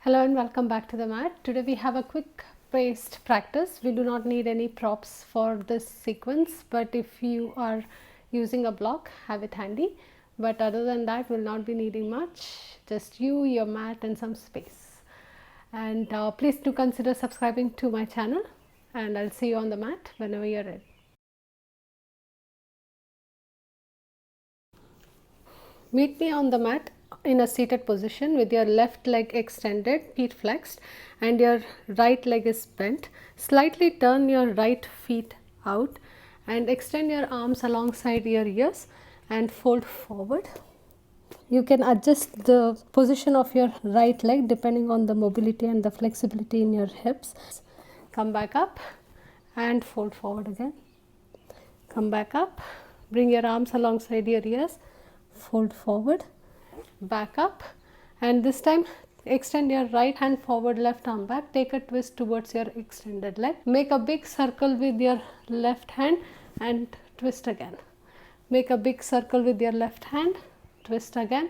Hello and welcome back to the mat. Today we have a quick paced practice. We do not need any props for this sequence, but if you are using a block, have it handy. But other than that, we'll not be needing much, just you, your mat and some space. And please do consider subscribing to my channel, and I'll see you on the mat whenever you're ready. Meet me on the mat in a seated position with your left leg extended, feet flexed, and your right leg is bent. Slightly turn your right feet out and extend your arms alongside your ears and fold forward. You can adjust the position of your right leg depending on the mobility and the flexibility in your hips. Come back up and fold forward again. Come back up, bring your arms alongside your ears, fold forward, back up, and this time extend your right hand forward, left arm back, take a twist towards your extended leg, make a big circle with your left hand and twist again, make a big circle with your left hand, twist again,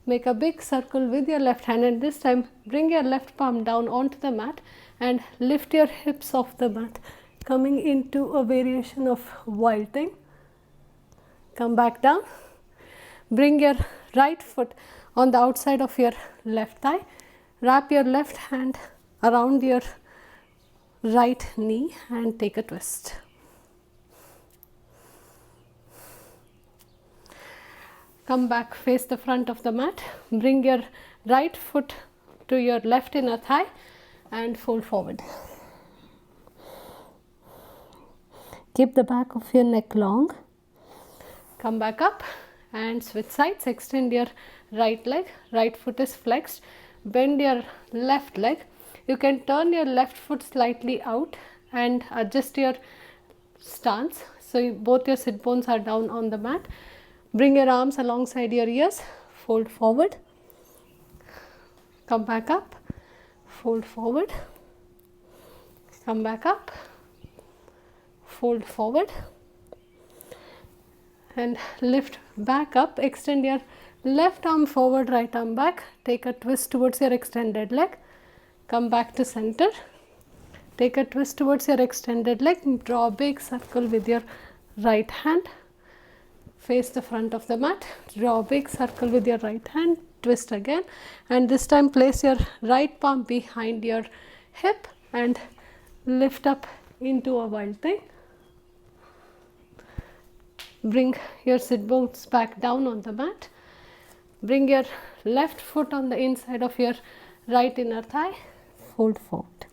make a big circle with your left hand, and this time bring your left palm down onto the mat and lift your hips off the mat, coming into a variation of wild thing. Come back down. Bring your right foot on the outside of your left thigh. Wrap your left hand around your right knee and take a twist. Come back, face the front of the mat. Bring your right foot to your left inner thigh and fold forward. Keep the back of your neck long. Come back up and switch sides. Extend your right leg, right foot is flexed, bend your left leg. You can turn your left foot slightly out and adjust your stance so both your sit bones are down on the mat. Bring your arms alongside your ears, fold forward, come back up, fold forward, come back up, fold forward, and lift back up. Extend your left arm forward, right arm back, take a twist towards your extended leg, come back to center, take a twist towards your extended leg, draw a big circle with your right hand, face the front of the mat, draw a big circle with your right hand, twist again, and this time place your right palm behind your hip and lift up into a wild thing. Bring your sit bones back down on the mat. Bring your left foot on the inside of your right inner thigh. Fold forward.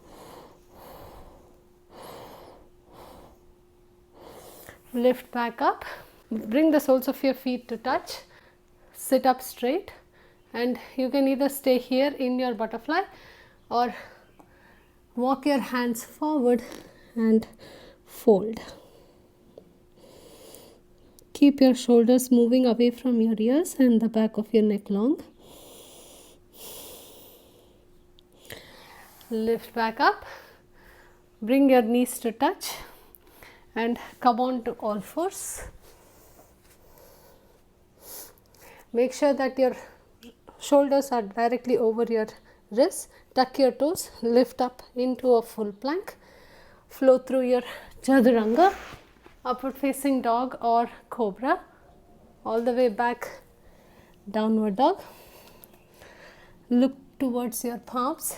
Lift back up. Bring the soles of your feet to touch. Sit up straight, and you can either stay here in your butterfly or walk your hands forward and fold. Keep your shoulders moving away from your ears and the back of your neck long. Lift back up. Bring your knees to touch and come on to all fours. Make sure that your shoulders are directly over your wrists. Tuck your toes. Lift up into a full plank. Flow through your chaturanga, upward facing dog or cobra, all the way back, downward dog. Look towards your palms,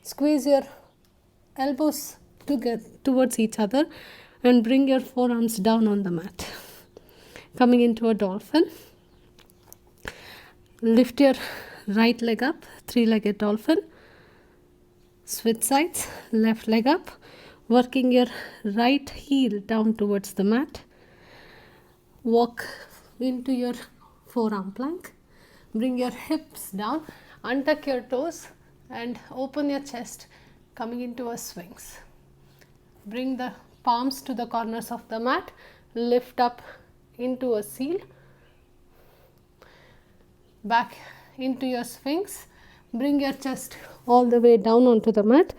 squeeze your elbows together towards each other and bring your forearms down on the mat. Coming into a dolphin. Lift your right leg up, three-legged dolphin. Switch sides, left leg up, working your right heel down towards the mat. Walk into your forearm plank. Bring your hips down, untuck your toes and open your chest, coming into a swings. Bring the palms to the corners of the mat, lift up into a seal, back into your sphinx. Bring your chest all the way down onto the mat.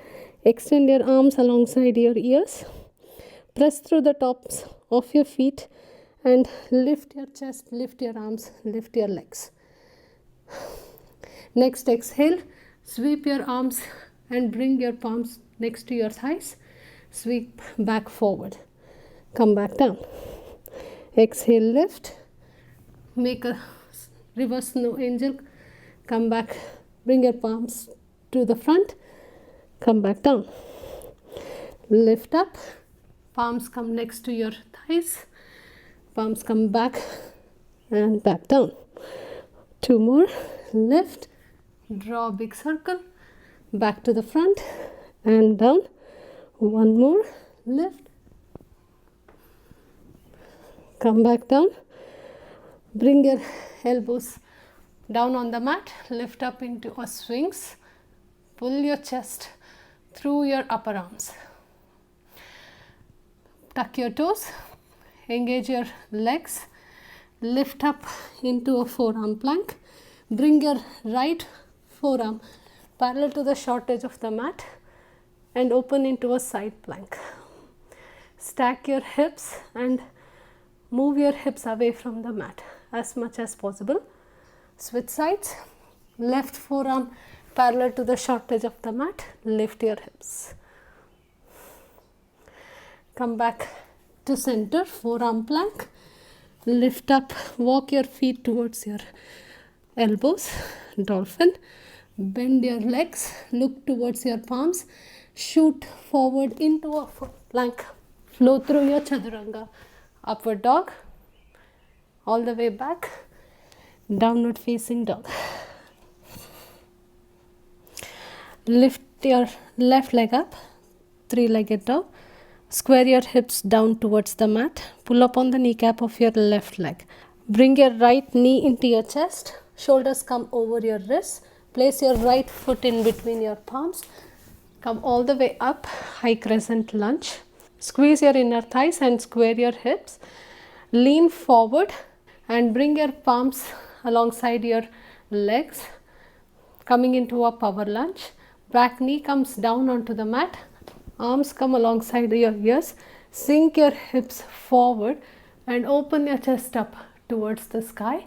Extend your arms alongside your ears. Press through the tops of your feet and lift your chest, lift your arms, lift your legs. Next exhale, Sweep your arms and bring your palms next to your thighs. Sweep back forward. Come back down. Exhale, lift. Make a reverse no angel. Come back. Bring your palms to the front. Come back down. Lift up. Palms come next to your thighs. Palms come back and back down. 2 more. Lift. Draw a big circle. Back to the front and down. 1 more. Lift. Come back down. Bring your elbows down on the mat. Lift up into a swings. Pull your chest through your upper arms. Tuck your toes. Engage your legs. Lift up into a forearm plank. Bring your right forearm parallel to the short edge of the mat and open into a side plank. Stack your hips and move your hips away from the mat as much as possible. Switch sides. Left forearm parallel to the short edge of the mat. Lift your hips. Come back to center, forearm plank. Lift up, walk your feet towards your elbows, dolphin. Bend your legs, look towards your palms. Shoot forward into a plank. Flow through your chaturanga. Upward dog, all the way back, downward facing dog. Lift your left leg up, 3-legged dog. Square your hips down towards the mat. Pull up on the kneecap of your left leg. Bring your right knee into your chest. Shoulders come over your wrists. Place your right foot in between your palms. Come all the way up, high crescent lunge. Squeeze your inner thighs and square your hips. Lean forward and bring your palms alongside your legs, coming into a power lunge. Back knee comes down onto the mat. Arms come alongside your ears. Sink your hips forward and open your chest up towards the sky.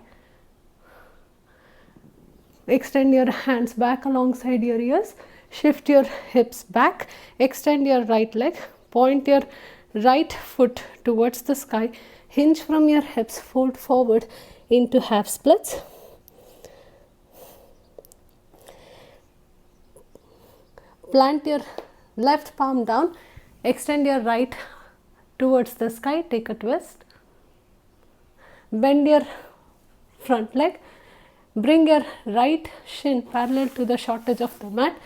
Extend your hands back alongside your ears. Shift your hips back. Extend your right leg. Point your right foot towards the sky. Hinge from your hips. Fold forward into half splits. Plant your left palm down. Extend your right towards the sky. Take a twist. Bend your front leg. Bring your right shin parallel to the short edge of the mat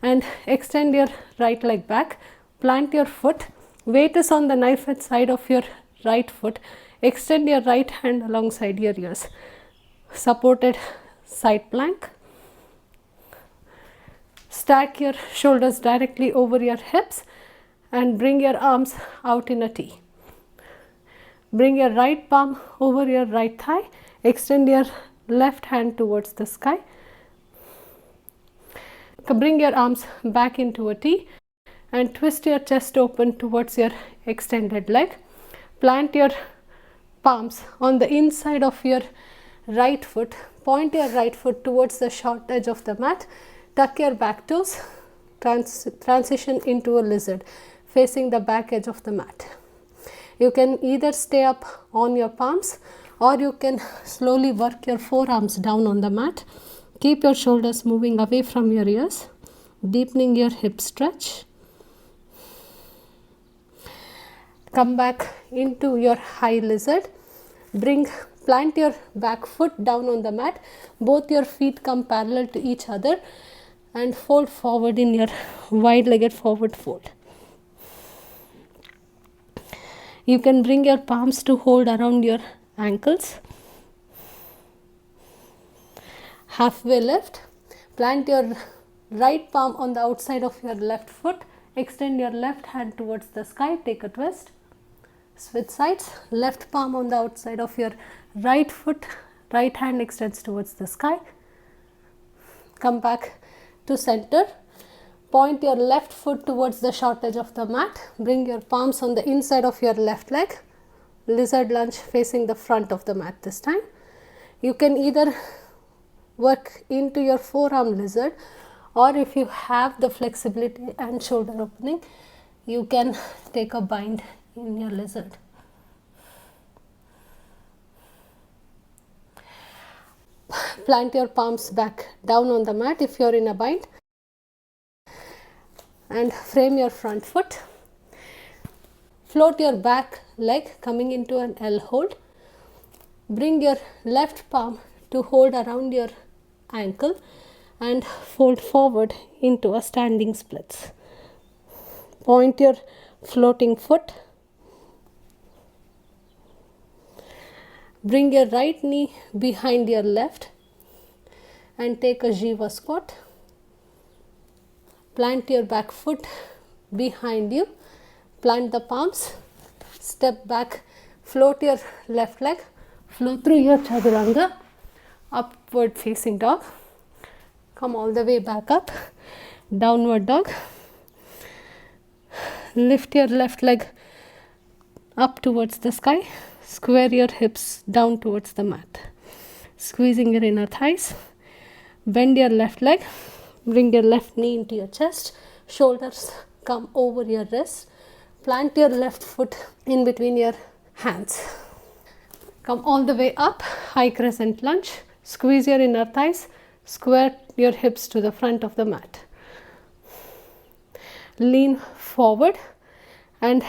and extend your right leg back. Plant your foot. Weight is on the knife edge side of your right foot. Extend your right hand alongside your ears. Supported side plank. Stack your shoulders directly over your hips and bring your arms out in a T. Bring your right palm over your right thigh. Extend your left hand towards the sky. Bring your arms back into a T and twist your chest open towards your extended leg. Plant your palms on the inside of your right foot. Point your right foot towards the short edge of the mat. Tuck your back toes. Transition into a lizard facing the back edge of the mat. You can either stay up on your palms or you can slowly work your forearms down on the mat. Keep your shoulders moving away from your ears, deepening your hip stretch. Come back into your high lizard. Plant your back foot down on the mat. Both your feet come parallel to each other and fold forward in your wide-legged forward fold. You can bring your palms to hold around your ankles. Halfway lift. Plant your right palm on the outside of your left foot. Extend your left hand towards the sky. Take a twist. Switch sides. Left palm on the outside of your right foot. Right hand extends towards the sky. Come back to center. Point your left foot towards the short edge of the mat. Bring your palms on the inside of your left leg. Lizard lunge facing the front of the mat this time. You can either work into your forearm lizard or if you have the flexibility and shoulder opening, you can take a bind in your lizard. Plant your palms back down on the mat if you are in a bind, and frame your front foot. Float your back leg coming into an L hold. Bring your left palm to hold around your ankle and fold forward into a standing splits. Point your floating foot. Bring your right knee behind your left and take a Jiva squat. Plant your back foot behind you. Plant the palms. Step back. Float your left leg. Flow through your chaturanga. Upward facing dog. Come all the way back up. Downward dog. Lift your left leg up towards the sky. Square your hips down towards the mat. Squeezing your inner thighs. Bend your left leg. Bring your left knee into your chest. Shoulders come over your wrist. Plant your left foot in between your hands. Come all the way up. High crescent lunge. Squeeze your inner thighs. Square your hips to the front of the mat. Lean forward and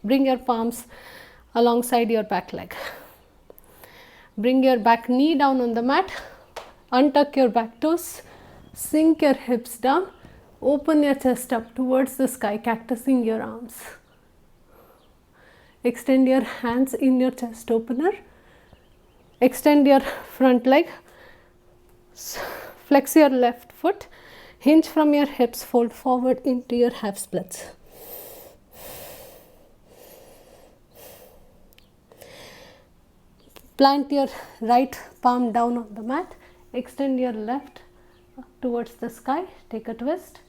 bring your palms alongside your back leg. Bring your back knee down on the mat. Untuck your back toes. Sink your hips down. Open your chest up towards the sky, cactusing your arms. Extend your hands in your chest opener. Extend your front leg. Flex your left foot. Hinge from your hips, fold forward into your half splits. Plant your right palm down on the mat. Extend your left towards the sky. Take a twist.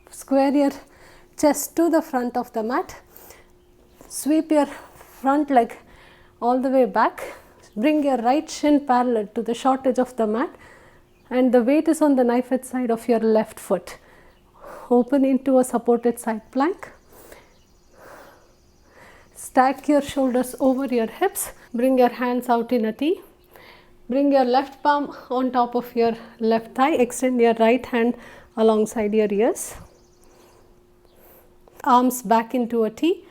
Square your chest to the front of the mat. Sweep your front leg all the way back. Bring your right shin parallel to the short edge of the mat, and the weight is on the knife edge side of your left foot. Open into a supported side plank. Stack your shoulders over your hips. Bring your hands out in a T. Bring your left palm on top of your left thigh. Extend your right hand alongside your ears. Arms back into a T.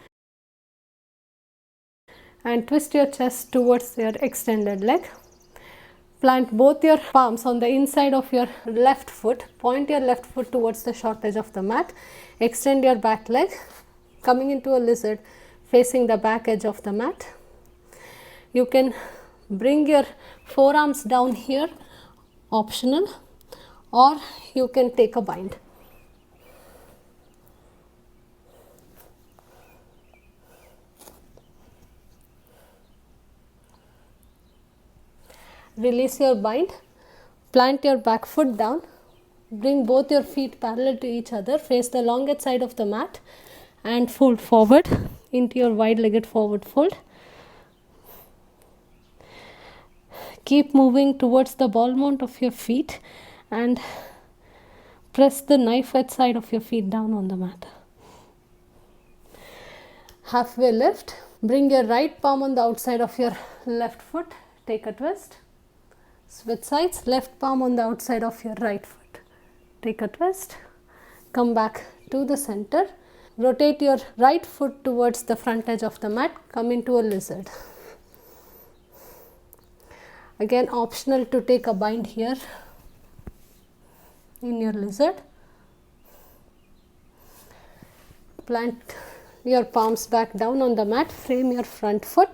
And twist your chest towards your extended leg. Plant both your palms on the inside of your left foot. Point your left foot towards the short edge of the mat. Extend your back leg, coming into a lizard, facing the back edge of the mat. You can bring your forearms down here, optional, or you can take a bind. Release your bind. Plant your back foot down. Bring both your feet parallel to each other. Face the longest side of the mat and fold forward into your wide-legged forward fold. Keep moving towards the ball mount of your feet and press the knife edge side of your feet down on the mat. Halfway lift. Bring your right palm on the outside of your left foot. Take a twist. Switch sides. Left palm on the outside of your right foot. Take a twist. Come back to the center. Rotate your right foot towards the front edge of the mat. Come into a lizard. Again, optional to take a bind here in your lizard. Plant your palms back down on the mat. Frame your front foot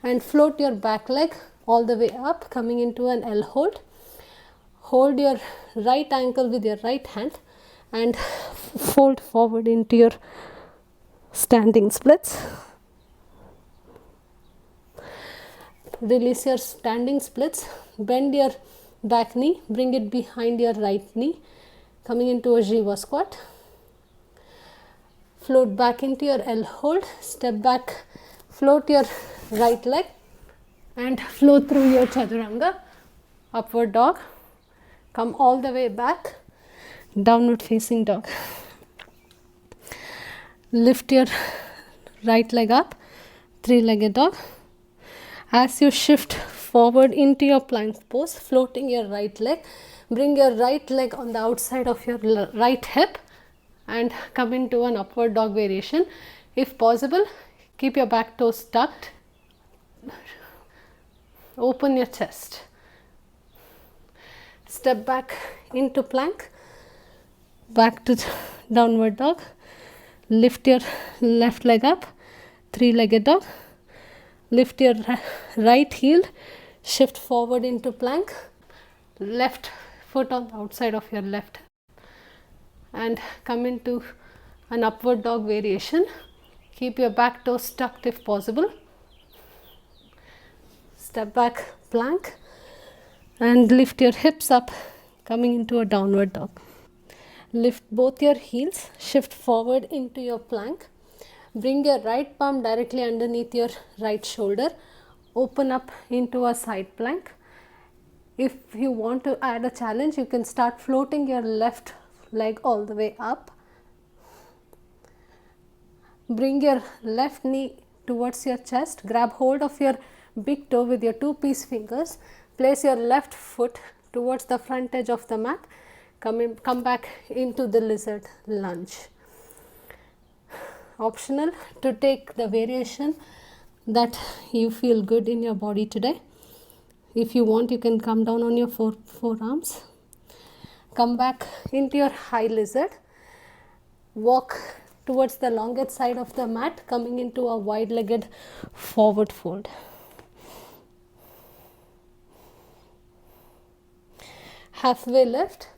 and float your back leg all the way up, coming into an L hold. Hold your right ankle with your right hand and fold forward into your standing splits. Release your standing splits. Bend your back knee. Bring it behind your right knee, coming into a Jiva squat. Float back into your L hold. Step back. Float your right leg and flow through your chaturanga. upward dog, come all the way back, downward facing dog. Lift your right leg up, three-legged dog. As you shift forward into your plank pose, floating your right leg, bring your right leg on the outside of your right hip and come into an upward dog variation. If possible, keep your back toes tucked, open your chest, step back into plank, back to downward dog, lift your left leg up, three-legged dog, lift your right heel, shift forward into plank, left foot on the outside of your left and come into an upward dog variation. Keep your back toes tucked if possible. Step back plank and lift your hips up, coming into a downward dog. Lift both your heels, shift forward into your plank. Bring your right palm directly underneath your right shoulder. Open up into a side plank. If you want to add a challenge, you can start floating your left leg all the way up. Bring your left knee towards your chest. Grab hold of your big toe with your two-piece fingers. Place your left foot towards the front edge of the mat. Come back into the lizard lunge. Optional to take the variation that you feel good in your body today. If you want, you can come down on your forearms. Come back into your high lizard. Walk towards the longest side of the mat, coming into a wide-legged forward fold. Halfway lift.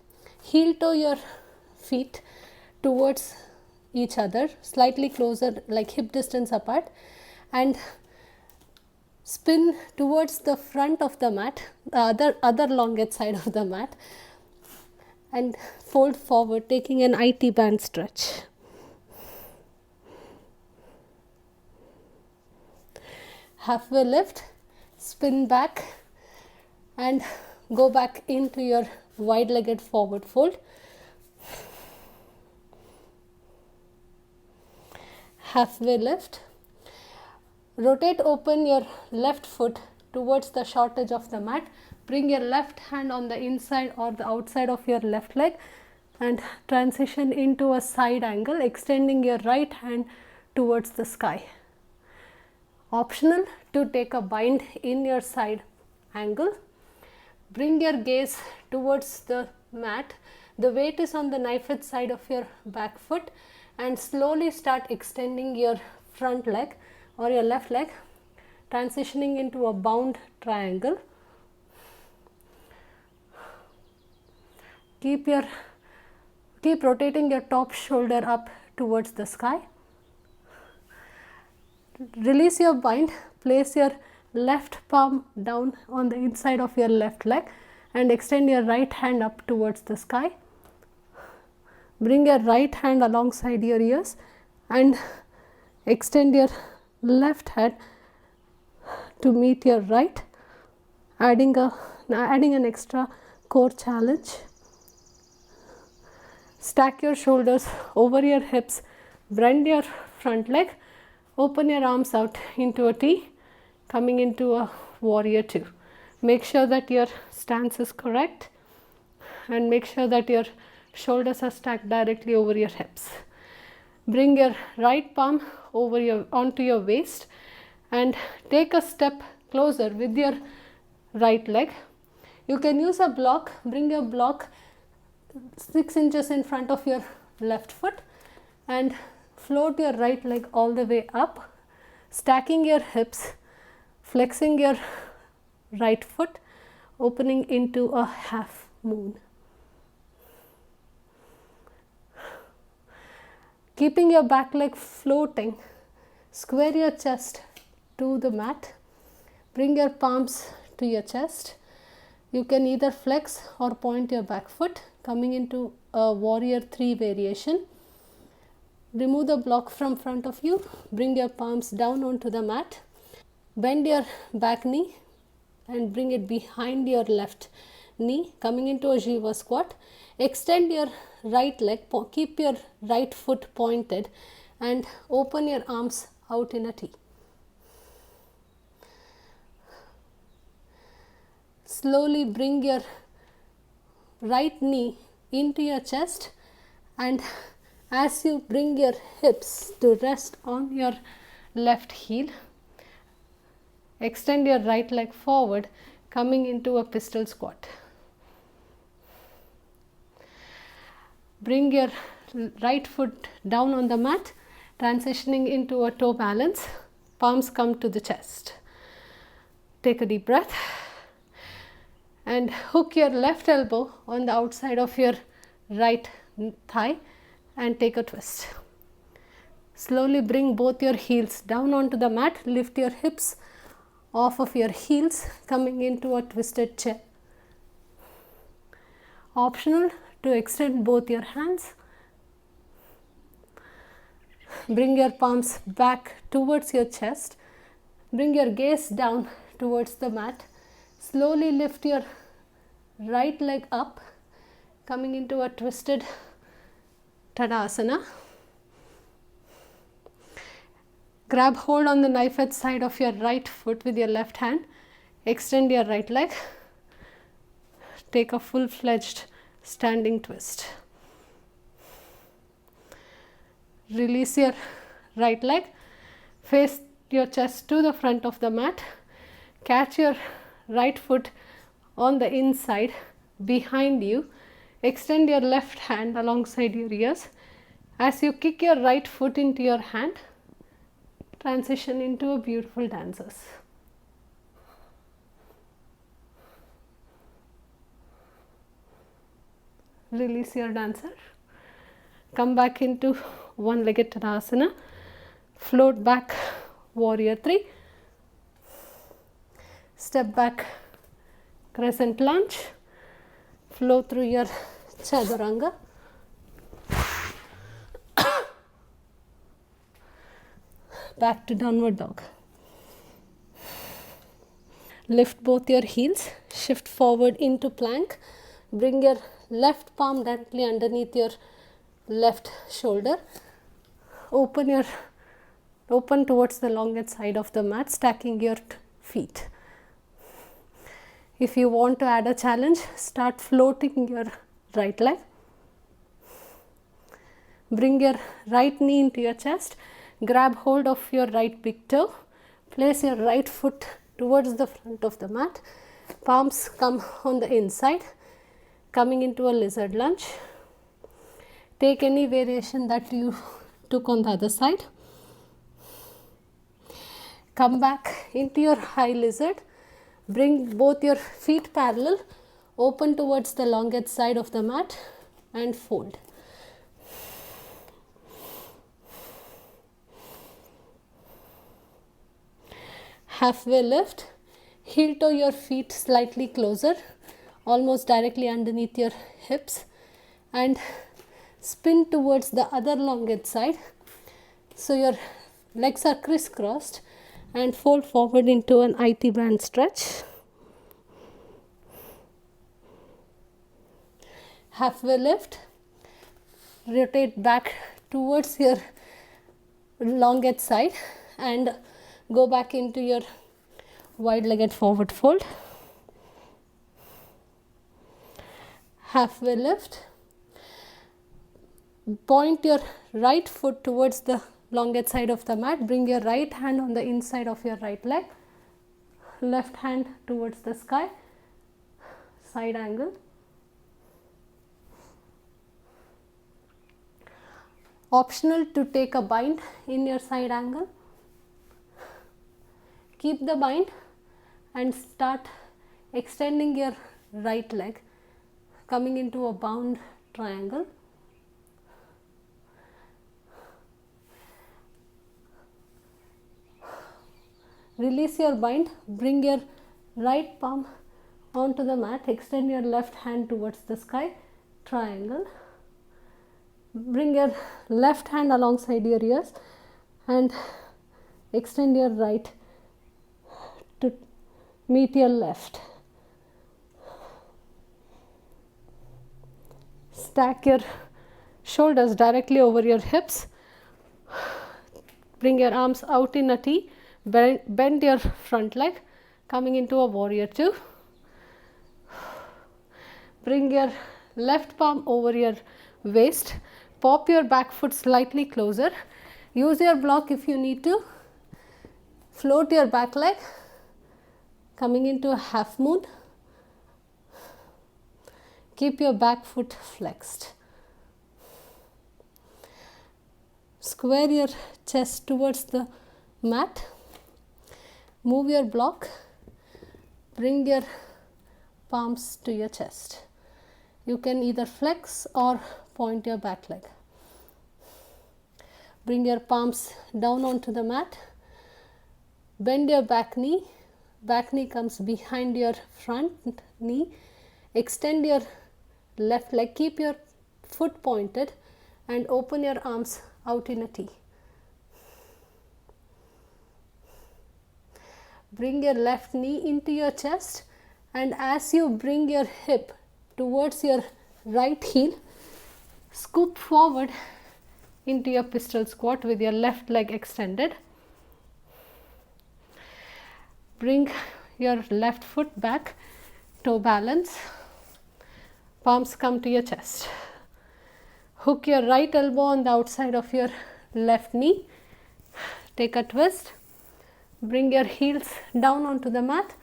Heel toe your feet towards each other, slightly closer, like hip distance apart, and spin towards the front of the mat, the other longest side of the mat, and fold forward, taking an IT band stretch. Halfway lift, spin back and go back into your wide-legged forward fold. Halfway lift. Rotate open your left foot towards the short edge of the mat. Bring your left hand on the inside or the outside of your left leg and transition into a side angle, extending your right hand towards the sky. Optional to take a bind in your side angle. Bring your gaze towards the mat. The weight is on the knife edge side of your back foot and slowly start extending your front leg or your left leg, transitioning into a bound triangle. Keep rotating your top shoulder up towards the sky. Release your bind, place your left palm down on the inside of your left leg and extend your right hand up towards the sky. Bring your right hand alongside your ears and extend your left hand to meet your right, adding an extra core challenge. Stack your shoulders over your hips, bend your front leg, open your arms out into a T, coming into a warrior two. Make sure that your stance is correct and make sure that your shoulders are stacked directly over your hips. Bring your right palm onto your waist and take a step closer with your right leg. You can use a block. Bring your block 6 inches in front of your left foot and float your right leg all the way up, stacking your hips, flexing your right foot, opening into a half moon. Keeping your back leg floating, square your chest to the mat. Bring your palms to your chest. You can either flex or point your back foot, coming into a warrior 3 variation. Remove the block from front of you. Bring your palms down onto the mat. Bend your back knee and bring it behind your left knee, coming into a Jiva squat. Extend your right leg, keep your right foot pointed and open your arms out in a T. Slowly bring your right knee into your chest, and as you bring your hips to rest on your left heel, extend your right leg forward, coming into a pistol squat. Bring your right foot down on the mat, transitioning into a toe balance. Palms come to the chest. Take a deep breath and hook your left elbow on the outside of your right thigh and take a twist. Slowly bring both your heels down onto the mat. Lift your hips off of your heels, coming into a twisted chair. Optional to extend both your hands. Bring your palms back towards your chest. Bring your gaze down towards the mat. Slowly lift your right leg up, coming into a twisted Tadasana. Grab hold on the knife edge side of your right foot with your left hand. Extend your right leg. Take a full-fledged standing twist. Release your right leg. Face your chest to the front of the mat. Catch your right foot on the inside behind you. Extend your left hand alongside your ears. As you kick your right foot into your hand, transition into a beautiful dancers. Release your dancer. Come back into one-legged Tadasana. Float back, warrior 3. Step back, crescent lunge. Flow through your Chaturanga. Back to downward dog. Lift both your heels, shift forward into plank. Bring your left palm directly underneath your left shoulder. Open towards the longest side of the mat, stacking your feet. If you want to add a challenge, start floating your right leg. Bring your right knee into your chest. Grab hold of your right big toe. Place your right foot towards the front of the mat. Palms come on the inside, coming into a lizard lunge. Take any variation that you took on the other side. Come back into your high lizard. Bring both your feet parallel, open towards the longest side of the mat and fold. Halfway lift, heel toe your feet slightly closer, almost directly underneath your hips, and spin towards the other longest side. So your legs are crisscrossed and fold forward into an IT band stretch. Halfway lift, rotate back towards your longest side and go back into your wide-legged forward fold. Halfway lift, point your right foot towards the longest side of the mat. Bring your right hand on the inside of your right leg. Left hand towards the sky. Side angle. Optional to take a bind in your side angle. Keep the bind and start extending your right leg, coming into a bound triangle. Release your bind, bring your right palm onto the mat, extend your left hand towards the sky, triangle. Bring your left hand alongside your ears and extend your right to Meet your left. Stack your shoulders directly over your hips. Bring your arms out in a T. Bend your front leg, coming into a warrior two. Bring your left palm over your waist. Pop your back foot slightly closer. Use your block if you need to. Float your back leg, coming into a half moon. Keep your back foot flexed. Square your chest towards the mat. Move your block. Bring your palms to your chest. You can either flex or point your back leg. Bring your palms down onto the mat. Bend your back knee. Back knee comes behind your front knee. Extend your left leg. Keep your foot pointed and open your arms out in a T. Bring your left knee into your chest, and as you bring your hip towards your right heel, scoop forward into your pistol squat with your left leg extended. Bring your left foot back, toe balance, palms come to your chest. Hook your right elbow on the outside of your left knee. Take a twist. Bring your heels down onto the mat.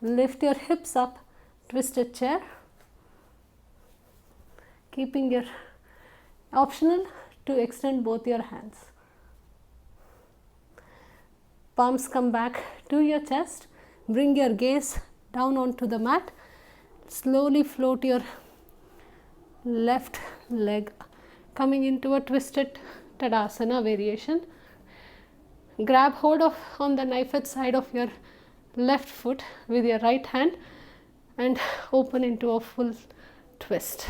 Lift your hips up, twisted chair. Keeping your optional to extend both your hands. Palms come back to your chest. Bring your gaze down onto the mat. Slowly float your left leg, coming into a twisted Tadasana variation. Grab hold of on the knife side of your left foot with your right hand and open into a full twist.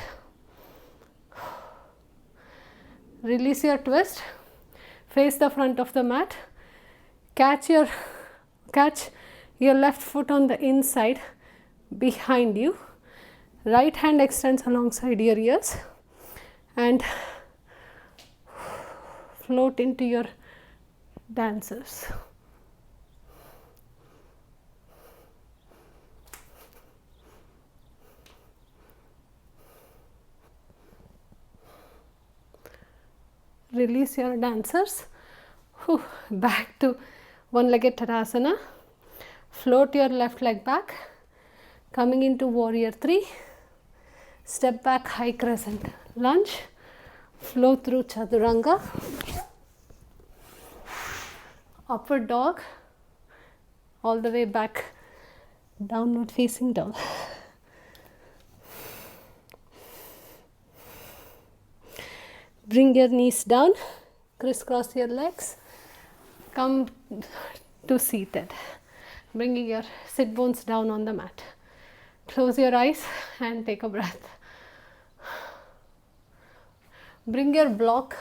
Release your twist. Face the front of the mat. Catch your left foot on the inside behind you. Right hand extends alongside your ears and float into your dancers. Release your dancers. Back to one-legged Tadasana. Float your left leg back, coming into warrior three. Step back, high crescent lunge. Flow through Chaturanga. Upward dog, all the way back, downward facing dog. Bring your knees down, crisscross your legs, come to seated, bringing your sit bones down on the mat. Close your eyes and take a breath. Bring your block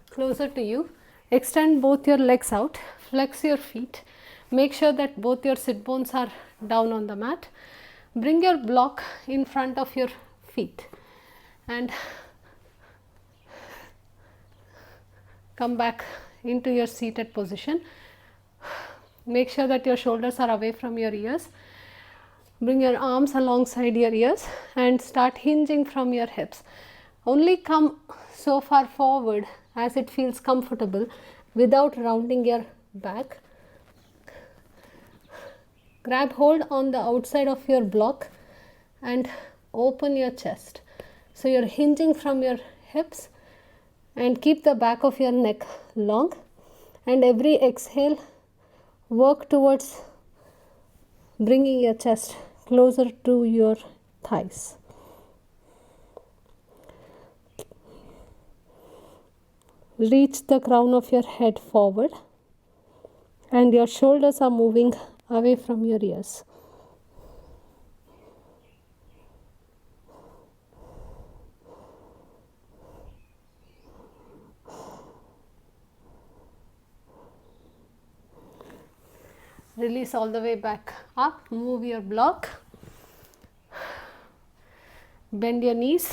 closer to you. Extend both your legs out, flex your feet, make sure that both your sit bones are down on the mat. Bring your block in front of your feet and come back into your seated position. Make sure that your shoulders are away from your ears. Bring your arms alongside your ears and start hinging from your hips. Only come so far forward as it feels comfortable without rounding your back. Grab hold on the outside of your block and open your chest. So you're hinging from your hips and keep the back of your neck long, and every exhale work towards bringing your chest closer to your thighs. Reach the crown of your head forward and your shoulders are moving away from your ears. Release all the way back up. Move your block. Bend your knees.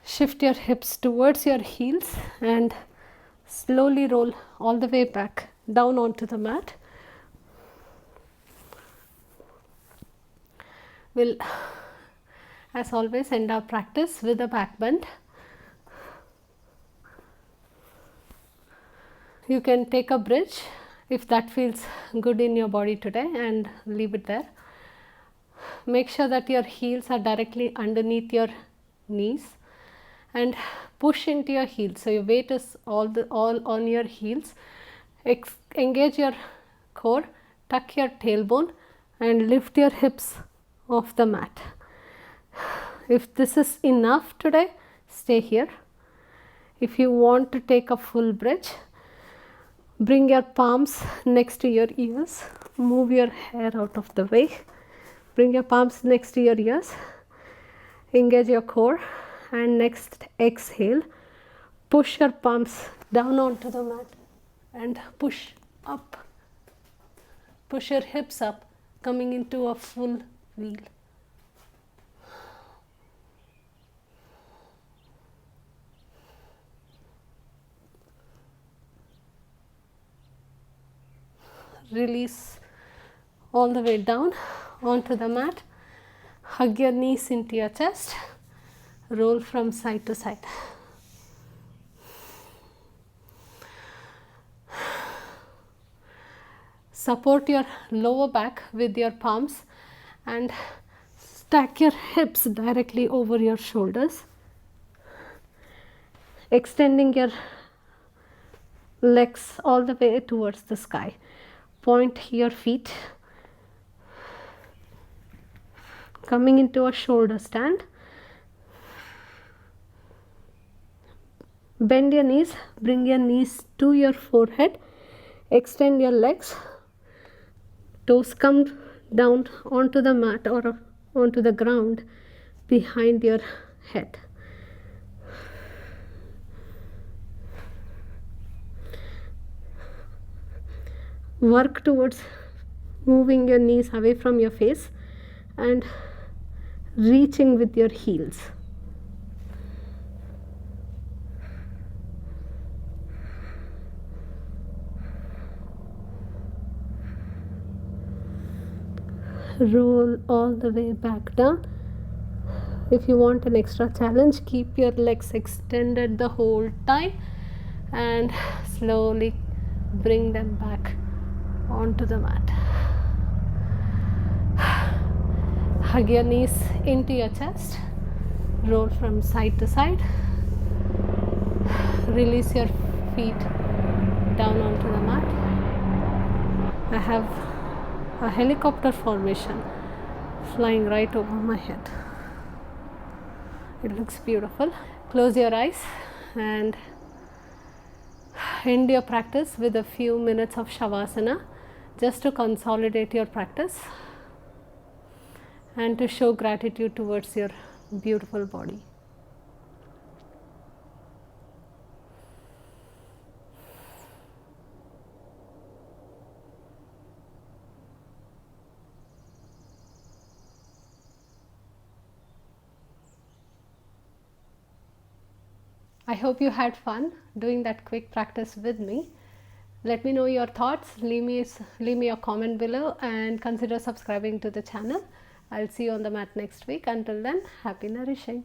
Shift your hips towards your heels and slowly roll all the way back down onto the mat. We'll, as always, end our practice with a back bend. You can take a bridge if that feels good in your body today and leave it there. Make sure that your heels are directly underneath your knees and push into your heels. So your weight is all on your heels. Engage your core, tuck your tailbone and lift your hips off the mat. If this is enough today, stay here. If you want to take a full bridge, bring your palms next to your ears. Move your hair out of the way. Bring your palms next to your ears. Engage your core and next exhale. Push your palms down onto the mat and push up. Push your hips up, coming into a full wheel. Release all the way down onto the mat. Hug your knees into your chest. Roll from side to side. Support your lower back with your palms and stack your hips directly over your shoulders. Extending your legs all the way towards the sky. Point your feet. Coming into a shoulder stand. Bend your knees, bring your knees to your forehead. Extend your legs. Toes come down onto the mat or onto the ground behind your head. Work towards moving your knees away from your face and reaching with your heels. Roll all the way back down. If you want an extra challenge, keep your legs extended the whole time and slowly bring them back onto the mat. Hug your knees into your chest. Roll from side to side. Release your feet down onto the mat. I have a helicopter formation flying right over my head. It looks beautiful. Close your eyes and end your practice with a few minutes of Shavasana just to consolidate your practice and to show gratitude towards your beautiful body. I hope you had fun doing that quick practice with me. Let me know your thoughts, leave me a comment below and consider subscribing to the channel. I'll see you on the mat next week. Until then, happy nourishing.